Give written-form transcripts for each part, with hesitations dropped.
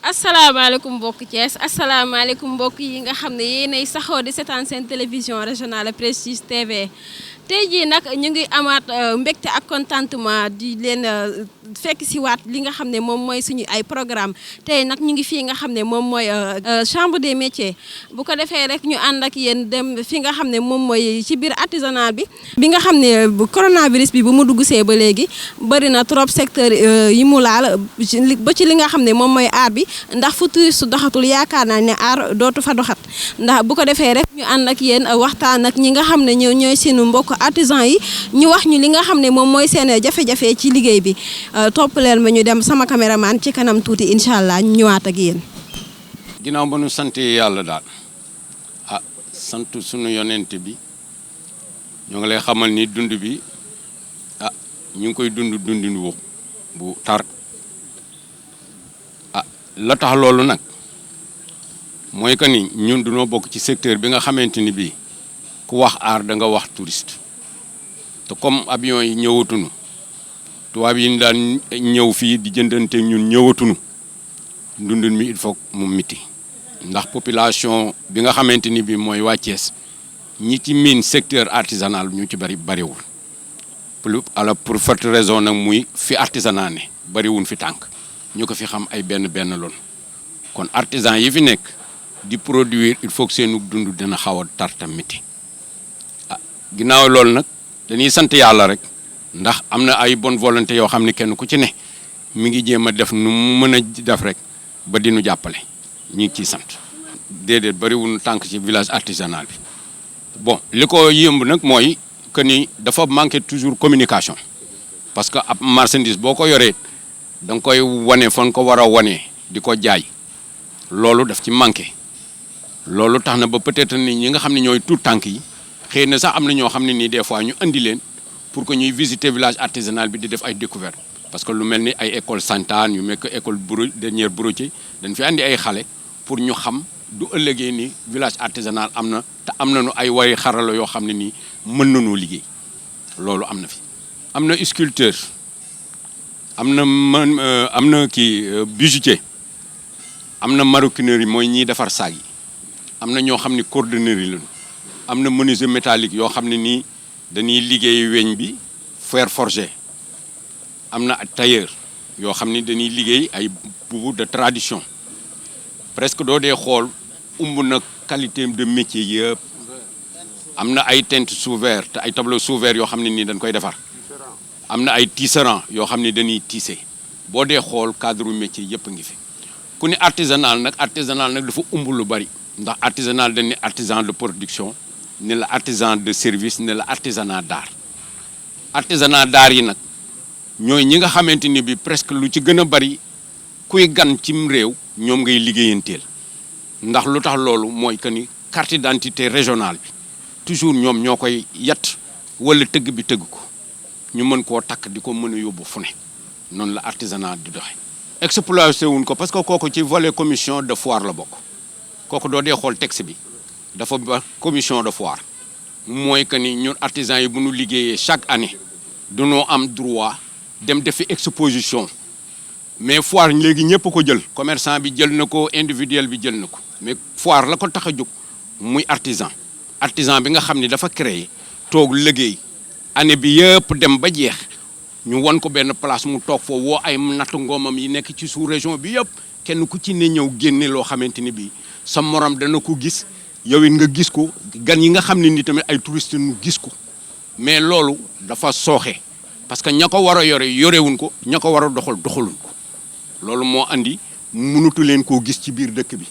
asalaamaaleykum mbokk Thiès asalaamaaleykum mbokk yi nga xam ne yéenay saxoo di seetaan seen télévision régionale Prestige TV tey jii nag ñu ngi amaat mbégte ak contentement di leen fekk si waat li nga xam ne moom mooy suñu ay programme tey nag ñu ngi fii nga xam ne moom mooy chambre des métiers bu ko defee rek ñu ànd ak yéen dem fi nga xam ne moom mooy ci biir artisanat bi nga xam ne coronavirus bi bu mu dugg see ba léegi bëri na trop secteur yi mu laal ba ci li nga xam ne moom mooy art bi ndax fu touriste doxatul yaakaar naa ne art dootu fa doxat ndax bu ko defee rek ñu ànd ak yéen waxtaan ak ñi nga xam ne ñooy seenu mbokk artisan yi ñu wax ñu li nga xam ne moom mooy seen jafe-jafe ci liggéey bi topp leen ma ñu dem sama caméraman ci kanam tuuti incha allah ñu ñëwaat ak yéen. ginnaaw ba nu sant yàlla daal sant sunu yonent bi ñoo ngi lay xamal ni dund bi ñu ngi koy dundin bu tar la tax loolu nag mooy que ni ñun dunoo bokk ci secteur bi nga xamante ni bii ku wax art da nga wax touriste te comme avion yi ñëwatunu tubaab yi daan ñëw fii di jëndante ñun ñëwatunu dundin mi il faut mu miti ndax population bi nga xamante ni bii mooy waa Thiès ñi ci miin secteur artisanal ñu ci bariwul pour forte raison nag muy fi artisanat ne bariwul fi tànk ñu ko fi xam ay benn loon kon artisan yi fi nekk di produire il faut que seenu dund dina xaw a tartam miti ginnaaw loolu nag dañuy sant yàlla rek ndax am na ay bonne volonté yoo xam ne kenn ku ci ne mi ngi jéem a def nu mu mën a def rek ba dinu jàppale ñu ngi ciy sant déedéet bariwul tànk ci village artisanal bi bon li ko yëmb nag mooy que ni dafa manqué toujours communication parce que ab marchandise boo ko yoree da nga koy wane fan ko war a wane di ko jaay loolu daf ci manqué loolu tax na ba peut-être ni ñi nga xam ne ñooy tout tànk yi xëy na sax am na ñoo xam ne nii des fois ñu andi leen pour que ñuy visiter village artisanal bi di def ay découverte parce que lu mel ni ay école Santane yu mel que école dernière Broutier dañ fi andi ay xale pour ñu xam du ëllëgee ni village artisanal am na te am nañu ay way xarala yoo xam ne nii mën nañoo liggéey loolu am na fi am na sculpteur am na kii bijoutier am na maroquinerie mooy ñiy defar saag yi am na ñoo xam ne cordonnerie lañu am na menuisier métallique yoo xam ne nii dañuy liggéey weñ bi fer forgé am na tailleur yoo xam ne dañuy liggéey ay boubou de tradition presque doo dee xool umb na qualité de métier yëpp am na ay teinte sous verre te ay tableau sous verre yoo xam ne nii dañ koy defar am na ay tisserand yoo xam ne dañuy tisser boo dee xool cadre métier yëpp a ngi fi ku ne artisanal nag dafa umb lu bari ndax artisanal dañ ne artisan de production ne la artisan de service ne la artisanat d'art yi nag ñooy ñi nga xamante ni bi presque lu ci gën a bari kuy gan cim réew ñoom ngay liggéeyanteel ndax lu tax loolu mooy que ni carte d'identité régionale bi toujours ñoom ñoo koy yat wala tëgg bi tëgg ko ñu mën koo takk di ko mën a yóbbu fu ne noonu la artisanat di doxe exploité wuñ ko parce que kooku ci volet commission de foire la bokk kooku doo dee xool texte bi dafa ba commission de foire mooy que ni ñun artisans yi bu ñu liggéeyee chaque année dañoo am droit dem defi exposition mais foire léegi ñëpp ko jël commerçant bi jël na ko individuel bi jël na ko mais foire la ko tax a jóg muy artisan bi nga xam ne dafa créer toog liggéey année bi yëpp dem ba jeex ñu won ko benn place mu toog foo woo ay natt ngoomam yi nekk ci sous région bi yëpp kenn ku ci ne ñëw génne loo xamante ni bii sa morom dana ko gis yow it nga gis ko gan yi nga xam ne ni tamit ay touristes ñu gis ko mais loolu dafa sooxe parce que ña ko war a yorewuñ ko ña ko war a doxaluñ ko loolu moo andi mënutu leen koo gis ci biir dëkk bi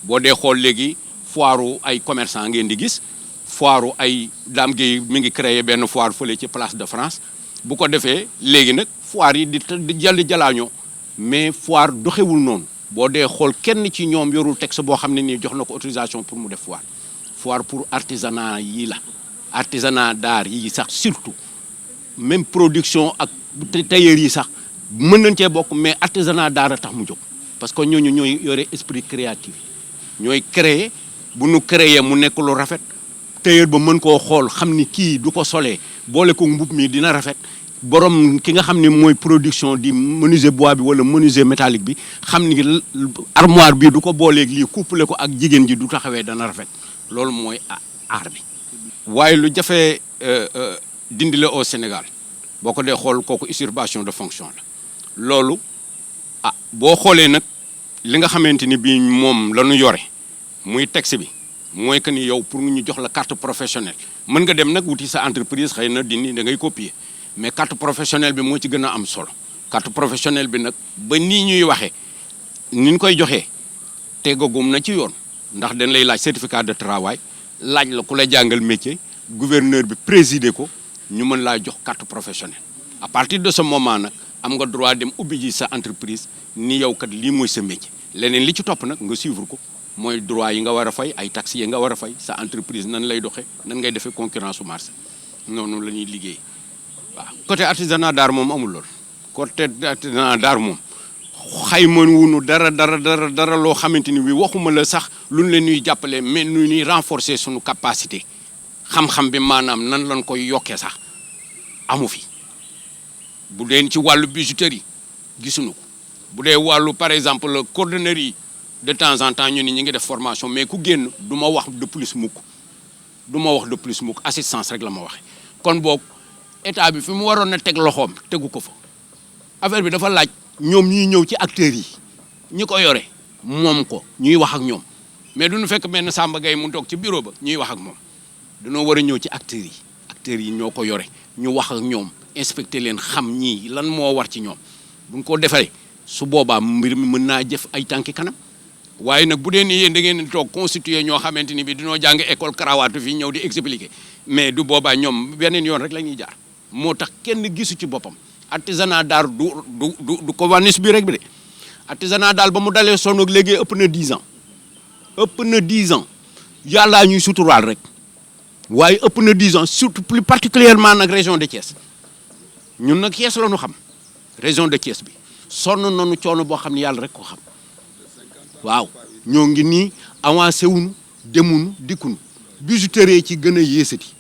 boo dee xool léegi foiru ay commerçant ngeen di gis foiru ay Dame Gueye mi ngi créé benn foire fële ci place de France bu ko defee léegi nag foire yi di jalaañoo mais foire doxewul noonu boo dee xool kenn ci ñoom yorul texte boo xam ne nii jox na ko autorisation pour mu def foire pour artisanat yi la artisanat d'art yi sax surtout même production ak tailleur yi sax mën nañ cee bokk mais artisanat d'art a tax mu jóg parce que ñooñu ñooy yore esprit créatif ñooy créer bu nu créer mu nekk lu rafet tailleur ba mën koo xool xam ni kii du ko solee boole ko mbub mi dina rafet borom ki nga xam ne mooy production di menuisier bois bi wala menuisier métallique bi xam ni armoire bi du ko booleeg lii couplé ko ak jigéen ji du taxawee dana rafet loolu mooy aar bi. waaye lu jafe dindi la au Sénégal boo ko dee xool kooku usurpation de fonction la loolu boo xoolee nag li nga xamante ni bii moom la ñu yore muy texte bi mooy que ni yow pour ñu jox la carte professionnelle mën nga dem nag wuti sa entreprise xëy na dindi da ngay copier mais carte professionnelle bi moo ci gën a am solo carte professionnelle bi nag ba nii ñuy waxee ni ñu koy joxee tegagum na ci yoon ndax dañ lay laaj certificat de travail laaj la ku la jàngal métier gouverneur bi présider ko ñu mën laa jox carte professionnelle à partir de ce moment nag am nga droit dem ubbi ji sa entreprise ni yow kat lii mooy sa métier leneen li ci topp nag nga suivre ko mooy droit yi nga war a fay ay taxes yi nga war a fay sa entreprise nan lay doxee nan ngay defee concurrence su marché noonu la ñuy liggéey waaw. côté artisanat d'art moom amul lool côté artisanat d'art moom xayma wuñu dara loo xamante ni bi waxuma la sax lu ñu leen ñuy jàppale mais nu ñuy renforcer suñu capacité xam-xam bi maanaam nan lañ koy yokkee sax amu fi bu dee ci wàllu bijouterie gisuñu ko bu dee wàllu par exemple cordonnerie de temps en temps ñu ni ñi ngi def formation mais ku génn du ma wax de plus mukk assistance rek la ma waxe kon boog état bi fi mu waroon a teg loxoom tegu ko fa affaire bi dafa laaj ñoom ñuy ñëw ci acteurs yi ñi ko yore moom ko ñuy wax ak ñoom mais duñu fekk benn Samba Gaye mu toog ci bureau ba ñuy wax ak moom dañoo war a ñëw ci acteurs yi ñoo ko yore ñu wax ak ñoom inspecter leen xam ñii lan moo war ci ñoom buñ ko defee su boobaa mbir mi mën naa jëf ay tànki kanam waaye nag bu dee ni yéen da ngeen toog constitué ñoo xamante ni bi dinoo jàng école karawaatu fii ñëw di expliquer mais du boobaa ñoom beneen yoon rek la ñuy jaar moo tax kenn gisu ci boppam artisanat d'art du Covanis bi rek bi de artisanat daal ba mu dalee sonn ak léegi ëpp na 10 ans yàllaa ñuy suturaal rek waaye ëpp na 10 ans surtout plus particulièrement nag région de Thiès ñun nag Thiès la ñu xam région de Thiès bi sonn nañu coono boo xam ne yàlla rek ko xam waaw ñoo ngi nii avancé wuñu demuñu dikkunu bijouterie ci gën a yéesati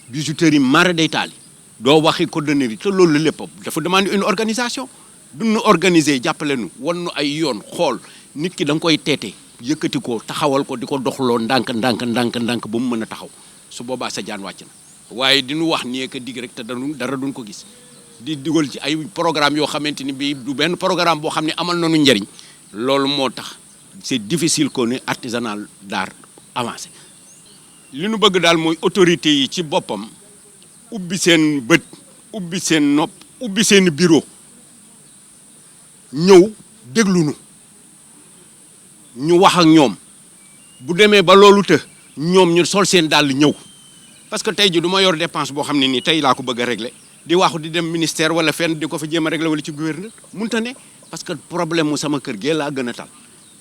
bijouterie mara day taali doo waxi cordonnerie te loolu lépp dafa demande une organisation duñu organiser jàppale nu wan nu ay yoon xool nit ki da nga koy teete yëkkati ko taxawal ko di ko doxloo ndànk ba mu mën a taxaw su boobaa sa jaan wàcc na waaye diñu wax nii que dig rek te dara duñ ko gis di dugal ci ay programme yoo xamante ni bii du benn programme boo xam ne amal nañu njariñ loolu moo tax c'est difficile que ne artisanal d'art avancé li nu bëgg daal mooy autorité yi ci boppam ubbi seen bët ubbi seen nopp ubbi seen bureau ñëw déglu ñu wax ak ñoom bu demee ba loolu te ñoom ñu sol seen dàll ñëw parce que tey ji du ma yor dépense boo xam ne nii tey laa ko bëgg a régler di waxu di dem ministère wala fenn di ko fa jéem a régler wala ci gouverneur munta ne parce que problème mu sama kër gee laa gën a tal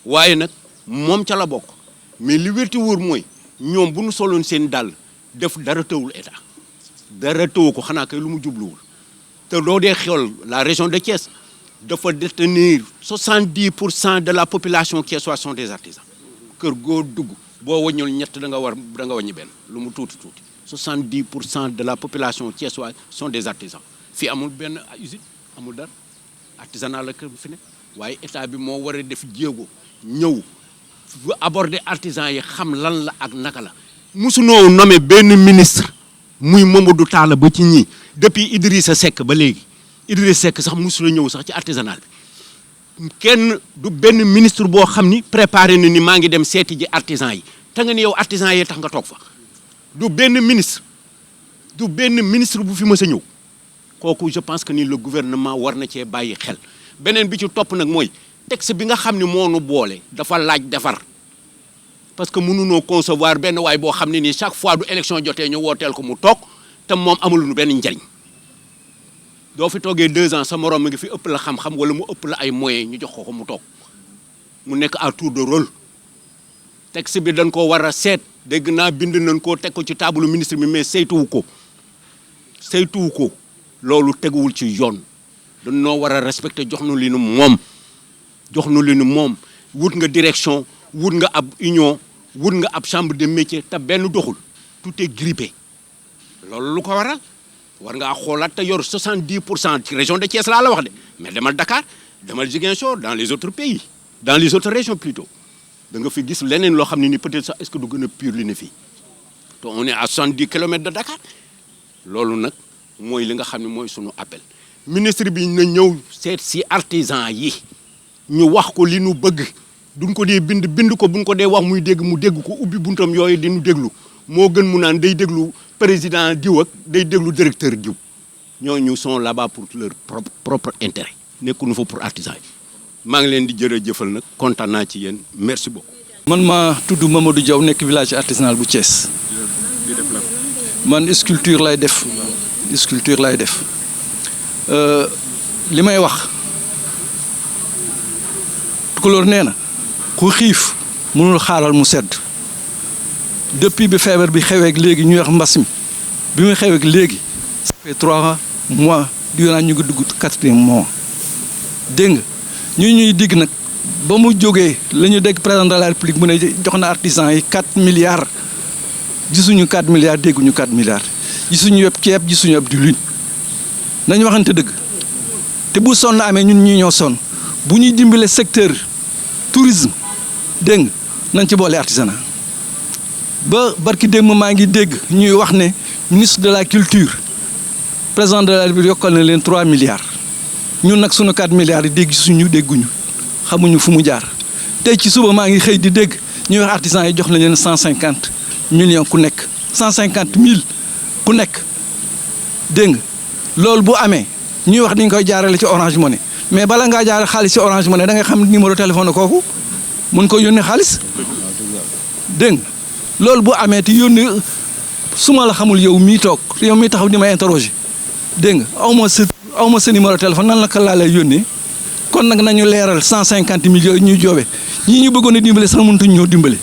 waaye nag moom ca la bokk mais li wérti wóor mooy ñoom bu ñu soloon seen dàll def dara tëwul état dara tëwu ko xanaa kay lu mu jubluwul te doo dee xool la région de Thiès dafa détenir 70% de la population thiessoise sont des artisans kër goo dugg boo wàññul ñett da nga wàññi benn lu mu tuuti 70% de la population thiessoise sont des artisans fii amul benn usine amul dara artisanat la kër bu fi ne waaye état bi moo war a def jéego ñëw bu aborder artisan yi xam lan la ak naka la musunoo nommé benn ministre muy Mamadou Talla ba ci ñii depuis Idrissa Seck ba léegi Idrissa Seck sax musula ñëw sax ci artisanal bi kenn du benn ministre boo xam ni préparé na ni maa ngi dem seeti ji artisan yi te nga ni yow artisan yi tax nga toog fa du benn ministre bu fi mës a ñëw kooku je pense que ni le gouvernement war na cee bàyyi xel beneen bi ci topp nag mooy texte bi nga xam ne moo nu boole dafa laaj defar parce que mënunoo concevoir benn waay boo xam ne nii chaque fois du élection jotee ñu wooteel ko mu toog te moom amul nu benn njariñ doo fi toogee 2 ans sa morom mi ngi fi ëpp la xam-xam wala mu ëpp la ay moyens ñu jox ko mu toog mu nekk à tour de rôle texte bi dañ ko war a seet dégg naa bind nañ koo teg ko ci table ministre bi mais saytuwu ko loolu teguwul ci yoon dañoo war a respecter jox nu li nu moom wut nga direction wut nga ab union wut nga ab chambre de métier te benn doxul tout est grippé loolu lu ko waral war ngaa xoolaat te yor 70% ci région de Thiès laa la wax de mais demal Dakar demal Ziguinchor dans les autres pays dans les autres régions plutôt da nga fi gis leneen loo xam ne ni peut-être sax est-ce que du gën a pur li ne fii te on est à 70 kilomètres de Dakar loolu nag mooy li nga xam ne mooy sunu appel ministre bi na ñëw seet si artisan yi ñu wax ko li nu bëgg duñ ko dee bind ko buñ ko dee wax muy dégg mu dégg ko ubbi buntam yooyu di nu déglu moo gën mu naan day déglu président diw ak day déglu directeur diw ñooñu sont là-bas pour leur propre intérêt nekkuñu fa pour artisan yi maa ngi leen di jërëjëfal nag kontaan naa ci yéen merci beaucoup. man maa tudd Mamadou Diaw nekk village artisanal bu Thiès man sculpture lay def li may wax tukulóor nee na ku xiif mënul xaaral mu sedd depuis bi feebar bi xeweek léegi ñuy wax mbas mi bi muy xeweek léegi ça fait 3 mois durant ñu ngi dugg 4e mois dégg nga ñuy digg nag ba mu jógee la ñu dégg président de la république mu ne jox na artisan yi 4 milliards gisuñu 4 milliards dégguñu 4 milliards gisuñu yëpp ceeb gisuñu yëpp diwlin nañu waxante dëgg te bu sonn amee ñun ñii ñoo sonn bu ñuy dimbale secteur tourisme dégg nga nañ ci boole artisanat ba barki démb maa ngi dégg ñuy wax ne ministre de la culture président de la république yokkal na leen 3 milliards ñun nag sunu 4 milliards yi dégg suñu dégguñu xamuñu fu mu jaar tey ci suba maa ngi xëy di dégg ñuy wax artisans yi jox na leen 150 millions ku nekk 150 000 ku nekk dégg nga loolu bu amee ñuy wax dañ koy jaarale ci Orange Money mais bala ngaa jaarale xaalis ci Orange Money da nga xam numéro téléphone kooku mun ko yónnee xaalis dégg nga loolu bu amee te yónnee su ma la xamul yow mii toog yow mii taxaw di ma interroger dégg nga aw ma sa numéro téléphone nan la ko laa lay yónnee kon nag nañu leeral 150 millions yi ñuy joobe ñii ñu bëggoon a dimbale sax mënutuñ ñoo dimbale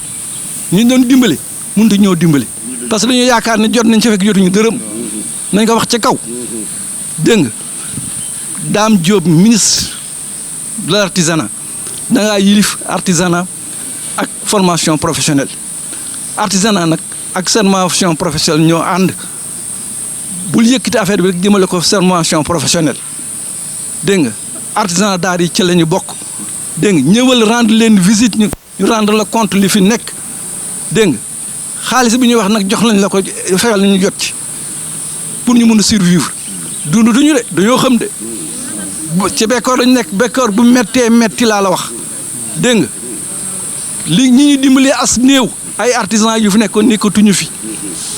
ñu doon dimbale mënutuñ ñoo dimbale parce que dañoo yaakaar ne jot nañ ci fekk jotuñu dërëm nañ ko wax ca kaw dégg nga Dame Diop ministre de l'artisanat da ngaa yilif artisanat ak formation professionnelle artisanat nag ak formation professionnelle ñoo ànd bul yëkkati affaire bi rek jëmale ko formation professionnelle dégg nga artisanat daar yi ci la ñu bokk dégg nga ñëwal rendre leen visite ñu rendre la compte li fi nekk dégg nga xaalis bi ñuy wax nag jox lañ la ko fexeel nañu jot ci pour ñu mën a survivre dundutuñu de dañoo xam de ci bekkoor lañu nekk bekkoor bu méttee métti laa la wax dégg nga li ñi ñu dimbalee as néew ay artisans yu fi nekkoon nekkatuñu fi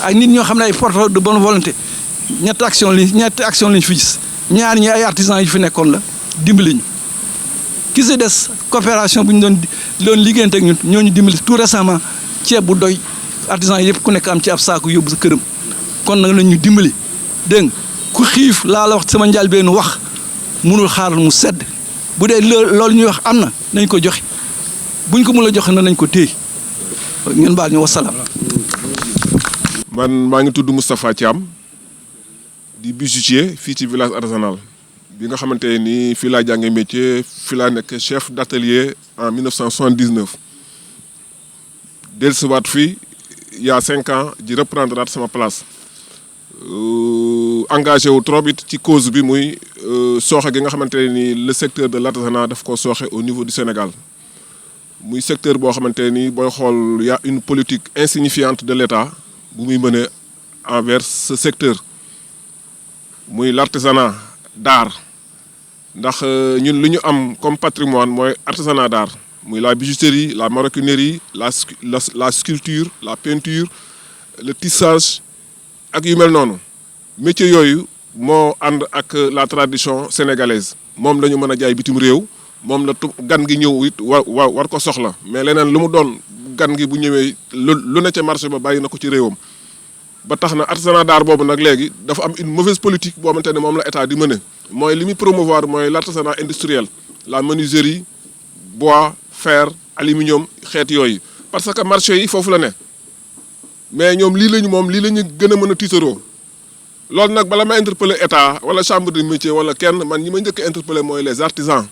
ak nit ñoo xam ne ay porte de bonne volonté ñetti action lañ fi gis ñaar ñi ay artisans yu fi nekkoon la dimbali ñu ki si des coopération bu ñu doon liggéeyante ak ñun ñoo ñu dimbali tout récemment ceeb bu doy artisans yëpp ku nekk am ci ab saako yóbbu sa këram kon nag lañ ñu dimbali dégg nga ku xiif laa la wax sama njëlbéenu wax mënul xaaral mu sedd bu dee loolu ñuy wax am na nañ ko joxe buñ ko mën a joxe na nañ ko téye ngeen baal ñu wasalaam. man maa ngi tudd Moustapha Thiam di bijoutier fii ci village artisanal bi nga xamante ni fii laa jàngee métier fii laa nekk chef d'atelier en 1979 dellusiwaat fii il y a 5 ans di reprendre sama place engagé wu trop it ci cause bi muy sooxe gi nga xamante ni le secteur de l'artisanat daf ko sooxe au niveau du Sénégal muy secteur boo xamante ni booy xool y a une politique insignifiante de l'État bu muy mener envers ce secteur muy l'artisanat d'art ndax ñun lu ñu am comme patrimoine mooy artisanat d'art muy la bijouterie la maroquinerie la sculpture la peinture le tissage ak yu mel noonu métier yooyu moo ànd ak la tradition sénégalaise moom la ñu mën a jaay bitim réew moom la gan gi ñëw it war ko soxla mais leneen lu mu doon gan gi bu ñëwee lu ne ca marché ba bàyyi na ko ci réewam ba tax na artisanat d'art boobu nag léegi dafa am une mauvaise politique boo xamante ne moom la état di mener mooy li muy promouvoir mooy l'artisanat industriel la menuiserie bois fer aluminium xeet yooyu parce que marché yi foofu la ne mais ñoom lii lañu moom lii la ñu gën a mën a tiitaroo loolu nag bala ma interpeller état wala chambre de métier wala kenn man ñi ma njëkk a interpeller mooy les artisans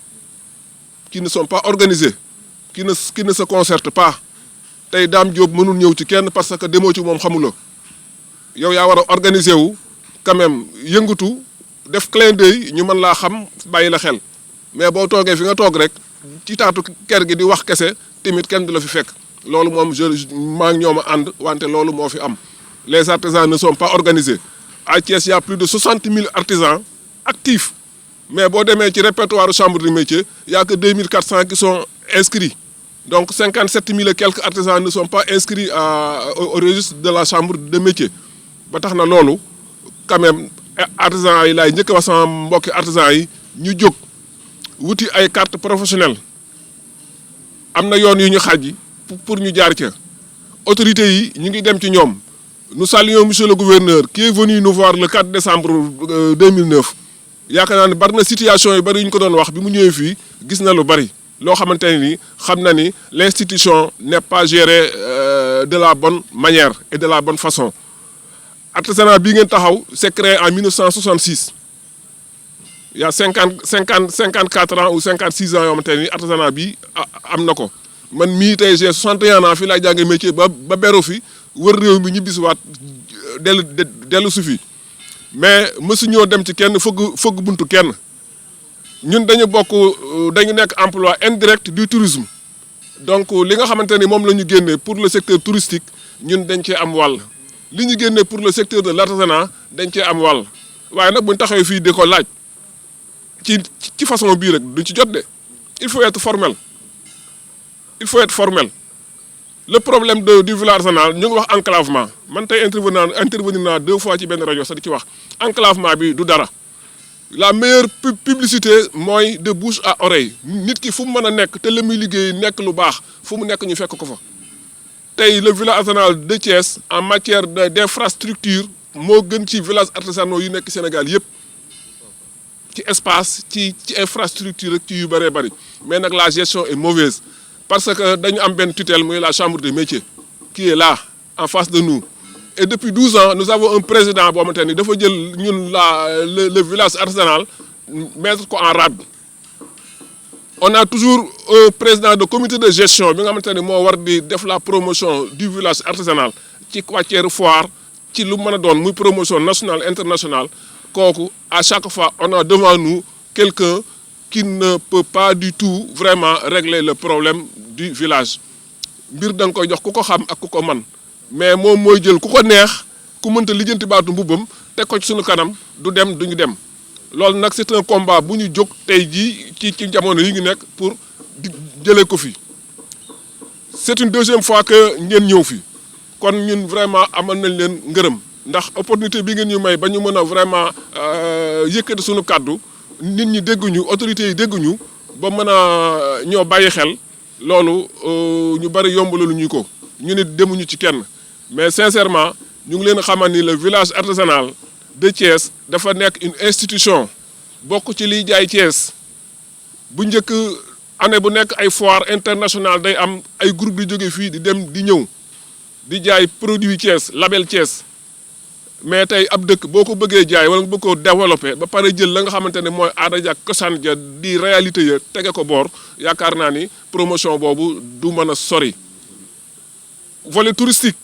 qui ne sont pas organisés qui ne se concertent pas tey Dame Diop mënul ñëw ci kenn parce que demoo ci moom xamuloo yow yaa war a organiser wu quand même yëngatu def clin d'œil ñu mën laa xam bàyyi la xel mais boo toogee fi nga toog rek ci taatu kër gi di wax kese tamit kenn du la fi fekk loolu moom maa ngi ñoom a ànd wante loolu moo fi am. Les artisans ne sont pas organisés à Thiès il y a plus de 60 000 artisans actifs mais boo demee ci répertoire chambre de métier il y a que 2400 qui sont inscrits donc 57 000 et quelques artisans ne sont pas inscrits au registre de la chambre de métier ba tax na loolu quand même artisans yi laay njëkk a wax sama mbokki artisans yi ñu jóg wuti ay carte professionnelle am na yoon yu ñu xaaj pour ñu jaar ca autorités yi ñu ngi dem ci ñoom. Nous saluons monsieur le gouverneur qui est venu nous voir le 4 décembre 2009 yaakaar naa ne bari na situation yu bari yu ñu ko doon wax bi mu ñëwee fii gis na lu bari loo xamante ne ni xam na ni l'institution n'est pas gérée de la bonne manière et de la bonne façon. Artisanat bii ngeen taxaw c'est créé en 1966 il y a 54 ans ou 56 ans yoo xamante ne ni artisanat bi am na ko man mii tey j'ai 61 ans fii laay jàngee métier ba beru fi. wër réew mi ñu bisiwaat dellu su fi mais mësuñoo dem ci kenn fëgg buntu kenn ñun dañu nekk emploi indirect du tourisme donc li nga xamante ni moom la ñu génnee pour le secteur touristique ñun dañ cee am wàll li ñu génnee pour le secteur de l'artisanat dañ cee am wàll waaye nag buñ taxawee fii di ko laaj ci façon bii rek duñ ci jot de il faut être formel le problème du village artisanal ñu ngi wax enclavement man tey intervenir naa 2 fois ci benn rajo sax di ci wax enclavement bi du dara la meilleure publicité mooy de bouche à oreille nit ki fu mu mën a nekk te la muy liggéey nekk lu baax fu mu nekk ñu fekk ko fa. tey le village artisanal de Thiès en matière d'infrastructure moo gën ci village artisanaux yu nekk Sénégal yëpp ci espace ci infrastructure rek ci yu bëree bëri mais nag la gestion est mauvaise. Parce que dañu am benn tutelle muy la chambre des métiers qui est là en face de nous et depuis 12 ans nous avons un président boo xamante ni dafa jël ñun le village artisanal mettre ko en rade. On a toujours un président de comité de gestion bi nga xamante ni moo war di def la promotion du village artisanal ci matière foire ci lu mën a doon muy promotion nationale internationale kooku à chaque fois on a devant nous quelqu'un qui ne peut pas du tout vraiment régler le problème du village mbir da nga koy jox ku ko xam ak ku ko man mais moom mooy jël ku ko neex ku mënta lijjanti baatu mbubbam teg ko ci suñu kanam du dem duñu dem loolu nag c'est un combat bu ñu jóg tey jii ci jamono yi ngi nekk pour di jëlee ko fi c'est une deuxième fois que ngeen ñëw fi kon ñun vraiment amal nañ leen ngërëm ndax opportunité bi ngeen ñu may ba ñu mën a vraiment yëkkati suñu kàddu nit ñi dégguñu autorités yi dégguñu ba mën a ñoo bàyyi xel loolu ñu bari yombalalu ñu ko ñu nit demuñu ci kenn mais sincèrement ñu ngi leen xamal ni le village artisanal de Thiès dafa nekk une institution bokk ci liy jaay Thiès bu njëkk année bu nekk ay foire internationale day am ay groupe di jóge fii di dem di ñëw di jaay produit Thiès label Thiès mais tey ab dëkk boo ko bëggee jaay wala nga bëgg koo développer ba pare jël la nga xamante ne mooy aada ja cosaan ja di réalité ya tege ko boor yaakaar naa ni promotion boobu du mën a sori. volet touristique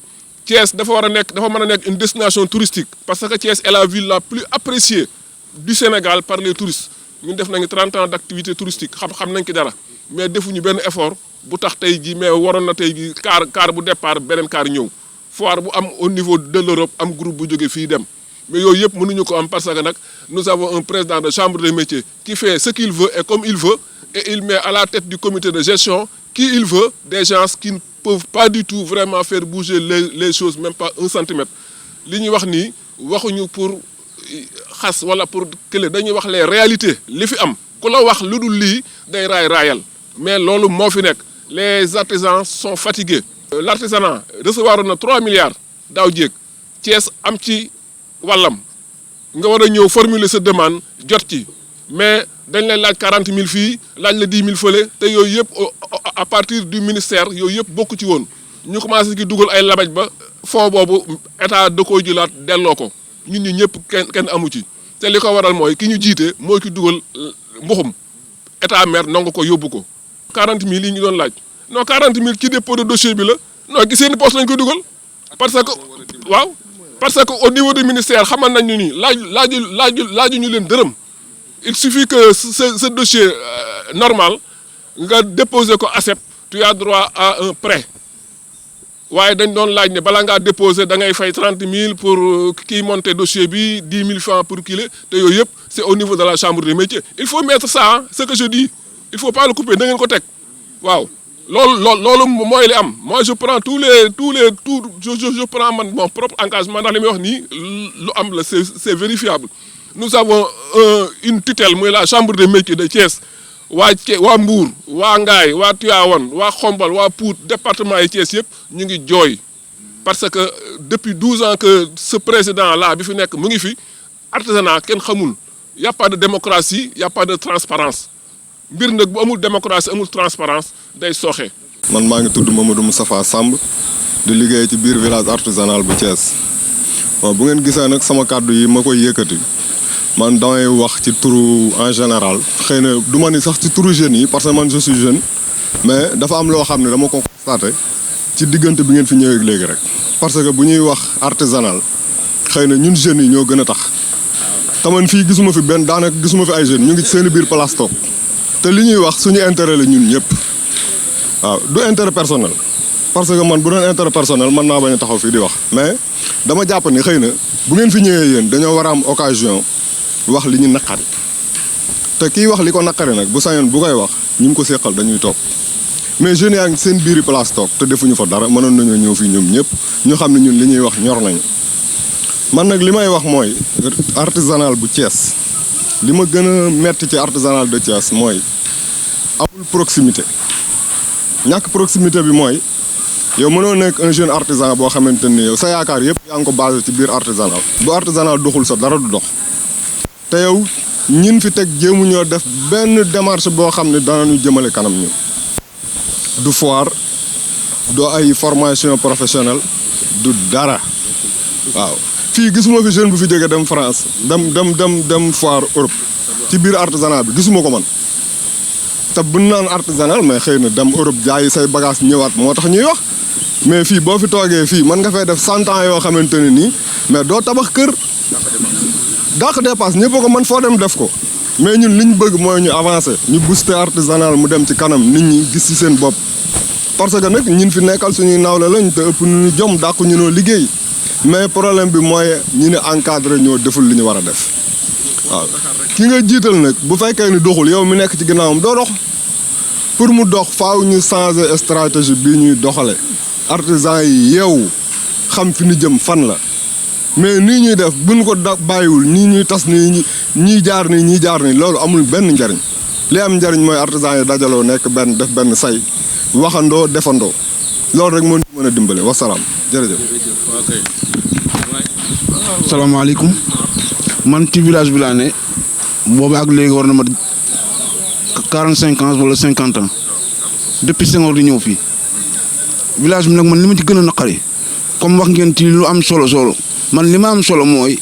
Thiès dafa war a nekk dafa mën a nekk une destination touristique parce que Thiès est la ville la plus appréciée du Sénégal par les touristes ñun def nañu 30 ans d'activité touristique xam nañ ki dara mais defuñu benn effort bu tax tey jii mais waroon na tey jii car bu départ beneen car ñëw. foire bu am au niveau de l'Europe am groupe bu jóge fii dem mais yooyu yëpp mënuñu ko am parce que nag nous avons un président de chambre des métiers qui fait ce qu'il veut et comme il veut et il met à la tête du comité de gestion qui il veut des gens qui ne peuvent pas du tout vraiment faire bouger les choses même pas 1 centimètre li ñuy wax nii waxuñu pour xas wala pour kële dañuy wax les réalités li fi am ku la wax lu dul lii day raayal mais loolu moo fi nekk les artisans sont fatigués. L'artisanat recevoir na 3 milliards daaw jéeg Thiès am ci wàllam nga war a ñëw formuler sa demande jot ci mais dañ lay laaj 40 000 fii laaj la 10 000 fële te yooyu yëpp à partir du ministère yooyu yëpp bokku ci woon ñu commencé ki dugal ay labaj ba fonds boobu état da koy jëlaat delloo ko ñun ñi ñëpp kenn amu ci te li ko waral mooy ki ñu jiite mooy ki dugal mbuxum état maire nangu ko yóbbu ko 40 000 yi ñu doon laaj. non 40 000 ci dépôt de dossier bi la non ci seen poste lañ ko dugal parce que waaw parce que au niveau du ministère xamal nañ ni laaju ñu leen dërëm. Il suffit que ce dossier normal nga déposer ko ACEP, tu as droit à un prêt. waaye dañ doon laaj ne bala ngaa déposer da ngay fay 30 000 pour kii monter dossier bi 10 000 francs pour kii la te yooyu yëpp c'est au niveau de la chambre des métiers. Il faut mettre ça, hein, ce que je dis, il faut pas le couper da ngeen ko teg waaw. loolu mooy li am. Moi je prends je prends mon propre engagement ndax li may wax nii lu am la c'est vérifiable. Nous avons une tutelle mooy la chambre des métiers de Thiès waa Mbour waa Ngaye waa Tivaouane waa Xombol waa Pout département yi Thiès yëpp ñu ngi jooy parce que depuis 12 ans que ce président là bi fi nekk mu ngi fi artisanat kenn xamul y a pas de démocratie y a pas de transparence mbir nag bu amul démocratie amul transparence day sooxe. man maa ngi tudd Mamadou Moustapha Samb di liggéey ci biir village artisanal bu Thiès bon bu ngeen gisee nag sama kàddu yi ma koy yëkkati man damay wax ci turu en général xëy na du ma ni sax ci turu jeunes yi parce que man je suis jeune mais dafa am loo xam ne dama ko constaté ci diggante bi ngeen fi ñëwee léegi rek parce que bu ñuy wax artisanal xëy na ñun jeunes yi ñoo gën a tax te man fii gisuma fi benn daanaka gisuma fi ay jeunes ñu ngi ci seen biir place toog te li ñuy wax suñu intérêt la ñun ñëpp waaw du intérêt personnel parce que man bu doon intérêt personnel mën naa bañ a taxaw fii di wax mais dama jàpp ni xëy na bu ngeen fi ñëwee yéen dañoo war a am occasion wax li ñu naqari te kii wax li ko naqari nag bu sañoon bu koy wax ñi mu ko seqal dañuy toog mais jeunes yaa ngi seen biiri place toog te defuñu fa dara mënoon nañoo ñëw fii ñoom ñëpp ñu xam ne ñun li ñuy wax ñor nañu man nag li may wax mooy artisanal bu Thiès li ma gën a metti ci artisanal de Thiès mooy amul proximité ñàkk proximité bi mooy yow mënoo nekk un jeune artisan boo xamante ni yow sa yaakaar yëpp yaa ngi ko basé ci biir artisanal bu artisanal doxul sa dara du dox te yow ñin fi teg jéemu ñoo def benn démarche boo xam ne danañu jëmale kanam ñu du foire du ay formation professionnelle du dara waaw fii gisuma fi jeune bu fi jógee dem France dem foire Europe ci biir artisanat bi gisuma ko man te bu naan artisanal mais xëy na dem Europe jaayi say bagage ñëwaat moo tax ñuy wax mais fii boo fi toogee fii mën nga fay def 100 ans yoo xamante ne nii mais doo tabax kër dàq dépasse ñëpp ko man foo dem def ko mais ñun li ñu bëgg mooy ñu avancer ñu booster artisanal mu dem ci kanam nit ñi gis ci seen bopp parce que nag ñin fi nekkal suñuy nawle lañ te ëpp ñu jom dàqu ñu noo liggéey mais problème bi mooy ñi ne encadré ñoo deful li ñu war a def waaw ki nga jiital nag bu fekkee ni doxul yow mi nekk ci ginnaawam doo dox pour mu dox faaw ñu changer stratégie bii ñuy doxale artisan yi yeewu xam fi ñu jëm fan la mais nii ñuy def buñ ko bàyyiwul nii ñuy tas nii ñii jaar nii loolu amul benn njariñ li am njariñ mooy artisan yi dajaloo nekk benn def benn say waxandoo defandoo loolu rek moo ñu mën a dimbale wasalaam jërëjëf. salaamaaleykum man ci village bi laa ne boobu ak léegi war na ma 45 ans wala 50 ans depuis Senghor di ñëw fii village bi nag man li ma ci gën a naqari comme wax ngeen ci lu am solo man li ma am solo mooy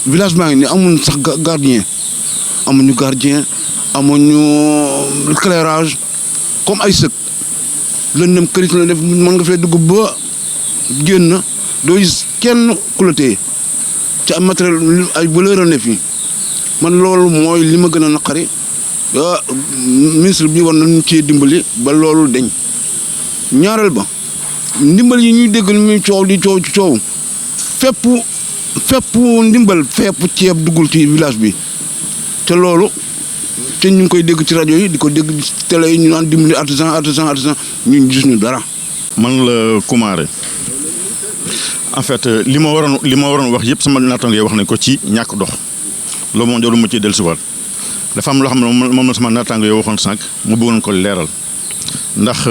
village baa ngi ni amuñ sax gardien amuñu éclairage comme ay sëg lëndëm kërit la def mën nga fee dugg ba génn doo gis kenn ku la téye ci am matériel ay valeur ne fii man loolu mooy li ma gën a naqari ministre bi war nañu ci dimbali ba loolu deñ ñaareel ba ndimbal yi ñuy dégg muy coow di coow fépp ndimbal fépp ceeb duggul ci village bi te loolu te ñu ngi koy dégg ci rajo yi di ko dégg ci télé yi ñu naan dimbali artisan ñu gis ñu dara. man la Koumaré en fait li ma waroon wax yëpp sama naataango yi wax nañ ko ci ñàkk dox loolu moom jarul ma ci dellusiwaat dafa am loo xam ne moom la sama naataango yi waxoon sànq mu bëggoon ko leeral ndax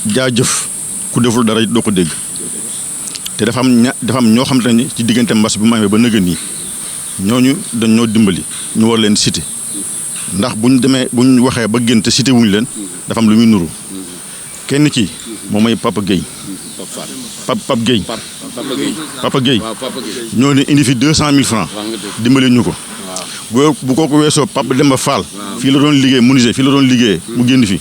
jaajëf ku deful dara doo ko dégg te dafa am ñoo xam te ne ci diggante mbas bi mu amee ba nëgën nii ñooñu dañ ñoo dimbali ñu war leen cité ndax buñ waxee ba génn te cité wuñu leen dafa am lu muy nuru kenn ci moom mooy Papa Gueye. Papa Gueye ñoo ne indi fi 200 000 francs dimbali ñu ko bu kooku weesoo Papa Demba Fall fii la doon liggéey menuisier fii la doon liggéeyee mu génn fi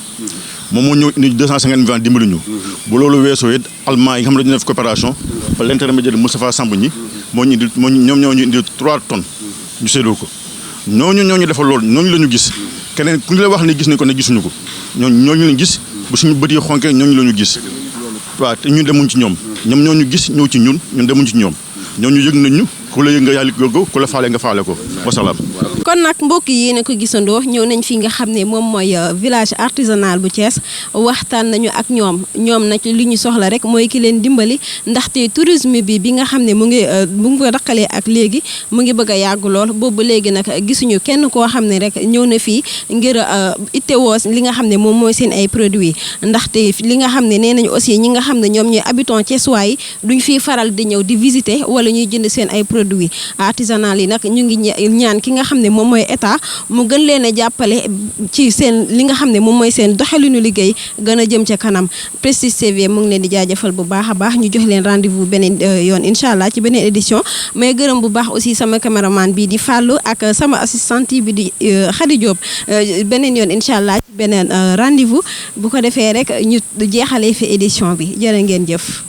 moom moo ñëw indi 250 000 francs dimbali ñu bu loolu weesoo it allemand yi nga xam ne dañu def coopération par l'intermédiaire de Moustapha Samb ñi ñoom ñoo ñu indi 3 tonnes ñu séddoo ko ñooñu defal loolu ñooñu la ñu gis keneen ku ñu la wax ne gis nañ ko ne gisuñu ko ñooñu lañu gis bu suñu bët yi xonkee ñooñu la ñu gis waaw te ñun demuñ ci ñoom ñoo ñu gis ñëw ci ñun demuñ ci ñoom ñooñu yëg nañ ñu ku la yëg nga yàlla ko ku la faale nga faale ko wasalaam. kon nag mbokk yi ne ko gisandoo ñëw nañ fi nga xam ne moom mooy village artisanal bu Thiès waxtaan nañu ak ñoom nag li ñu soxla rek mooy ki leen dimbali ndaxte tourisme bi nga xam ne mu ngi raqalee ak léegi mu ngi bëgg a yàgg lool boobu léegi nag gisuñu kenn koo xam ne rek ñëw na fii ngir ittewoo li nga xam ne moom mooy seen ay produits ndaxte li nga xam ne nee nañu aussi ñi nga xam ne ñoom ñooy habitants thiessois yi duñ fiy faral di ñëw di visiter wala ñuy jënd seen ay produits artisanal yi nag ñu ngi ñaan ki nga xam ne moom mooy état mu gën leen a jàppale ci seen li nga xam ne moom mooy seen doxalinu liggéey gën a jëm ca kanam Prestige TV mu ngi leen di jaajëfal bu baax a baax ñu jox leen rendez-vous beneen yoon incha allah ci beneen édition mais gërëm bu baax aussi sama caméraman bi di Fallou ak sama assistante bi di Khady Diop beneen yoon incha allah ci beneen rendez-vous bu ko defee rek ñu jeexalee fi édition bi jërë ngeen jëf.